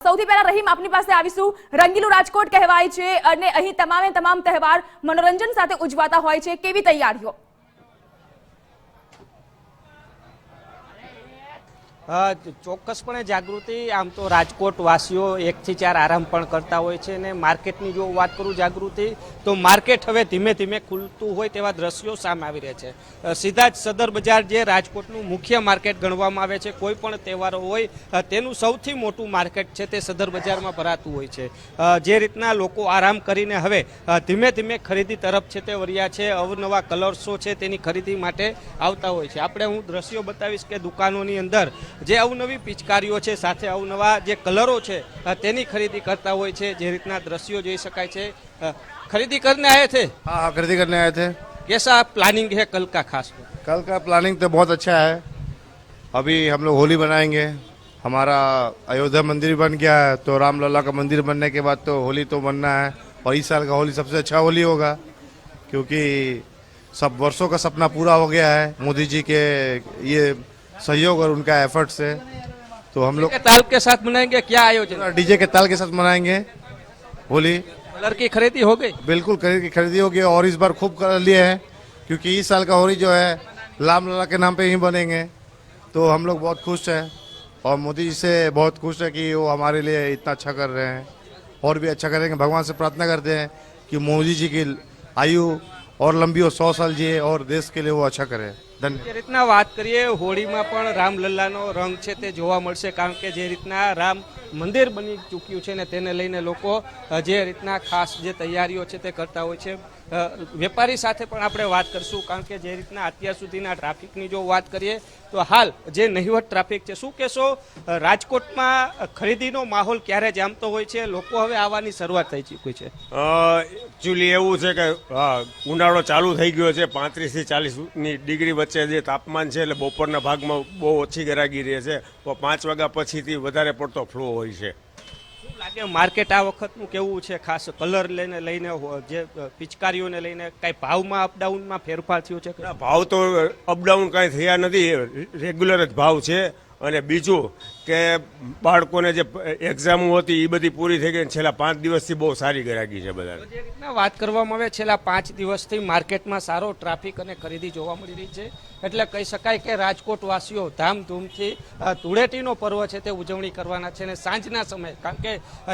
સૌથી પહેલા રહીમ આપની પાસે આવીશું। રંગીલું રાજકોટ કહેવાય છે અને અહીં તમામે તમામ તહેવાર મનોરંજન સાથે ઉજવાતા હોય છે, કેવી તૈયારીઓ? ચોક્કસપણે જાગૃતિ આમ તો રાજકોટ વાસીઓ 1 થી 4 આરામ પણ કરતા હોય છે અને માર્કેટની જો વાત કરું જાગૃતિ તો માર્કેટ હવે ધીમે ધીમે ખુલતું હોય તેવા દ્રશ્યો સામે આવી રહ્યા છે। સીધા જ સદર બજાર જે રાજકોટનું મુખ્ય માર્કેટ ગણવામાં આવે છે, કોઈ પણ તહેવારો હોય તેનું સૌથી મોટું માર્કેટ છે તે સદર બજારમાં ભરાતું હોય છે। જે રીતના લોકો આરામ કરીને હવે ધીમે ધીમે ખરીદી તરફ છે તે વર્યા છે, અવનવા કલર્સો છે તેની ખરીદી માટે આવતા હોય છે। આપણે હું દ્રશ્યો બતાવીશ કે દુકાનોની અંદર જે અવનવી પિચકારીઓ છે સાથે અવનવા જે કલરો છે તેની ખરીદી કરતા હોય છે। જે રીતના દ્રશ્યો જોઈ શકાય છે। खरीदी करने आए थे? हाँ, खरीदी करने आए थे। कैसा प्लानिंग है कल का? खास कल का प्लानिंग तो बहुत अच्छा है। अभी हम लोग होली बनाएंगे। हमारा अयोध्या मंदिर बन गया है, तो रामलला का मंदिर बनने के बाद तो होली तो बनना है, और इस साल का होली सबसे अच्छा होली होगा, क्योंकि सब वर्षों का सपना पूरा हो गया है मोदी जी के ये सहयोग और उनका एफर्ट से। तो हम लोग ताल के साथ मनाएंगे, क्या आयोजन? डीजे के ताल के साथ मनाएंगे होली। कलर की खरीदी हो गई? बिल्कुल खरीदी हो गई, और इस बार खूब कर लिए हैं, क्योंकि इस साल का होली जो है रामलला के नाम पे ही बनेंगे। तो हम लोग बहुत खुश हैं और मोदी जी से बहुत खुश है कि वो हमारे लिए इतना अच्छा कर रहे हैं, और भी अच्छा करेंगे। भगवान से प्रार्थना करते हैं कि मोदी जी की आयु और लंबी हो, 100 साल जिए और देश के लिए वो अच्छा करे। જે રીતના વાત કરીએ હોળીમાં પણ રામલલ્લાનો રંગ છે તે જોવા મળશે, કારણ કે જે રીતના રામ મંદિર બની ચૂક્યું છે ને તેને લઈને લોકો જે રીતના ખાસ જે તૈયારીઓ છે તે કરતા હોય છે। વેપારી સાથે પણ આપણે વાત કરશું, કારણ કે જે રીતના અત્યાર સુધીના ટ્રાફિકની જો વાત કરીએ તો હાલ જે નહિવત ટ્રાફિક છે, શું કહેશો રાજકોટમાં ખરીદીનો માહોલ ક્યારે જામતો હોય છે? લોકો હવે આવવાની શરૂઆત થઈ ચૂકી છે? એકચ્યુઅલી એવું છે કે ઉનાળો ચાલુ થઈ ગયો છે, 35 થી 40 ડિગ્રી વચ્ચે જે તાપમાન છે, એટલે બપોરના ભાગમાં બહુ ઓછી ગરાગી રહે છે, તો 5 વાગ્યા પછીથી વધારે પડતો ફ્લો હોય છે। શું લાગે માર્કેટ આ વખતનું કેવું છે? ખાસ કલર લઈને જે પિચકારીઓને લઈને કઈ ભાવમાં અપડાઉનમાં ફેરફાર થયો છે? ભાવ તો અપડાઉન કાંઈ થયા નથી, રેગ્યુલર જ ભાવ છે। અને બીજું કે બાળકોને જે એક્ઝામો હતી એ બધી પૂરી થઈ ગઈ, છેલ્લા 5 દિવસથી બહુ સારી ગરાગી છે બધા। જે રીતના વાત કરવામાં આવે છેલ્લા 5 દિવસથી માર્કેટમાં સારો ટ્રાફિક અને ખરીદી જોવા મળી રહી છે, એટલે કહી શકાય કે રાજકોટ વાસીઓ ધામધૂમથી ધૂળેટીનો પર્વ છે તે ઉજવણી કરવાના છે। અને સાંજના સમયે, કારણ કે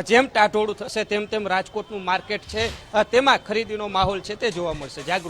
જેમ ટાઢોળું થશે તેમ તેમ રાજકોટનું માર્કેટ છે તેમાં ખરીદીનો માહોલ છે તે જોવા મળશે। જાગૃત।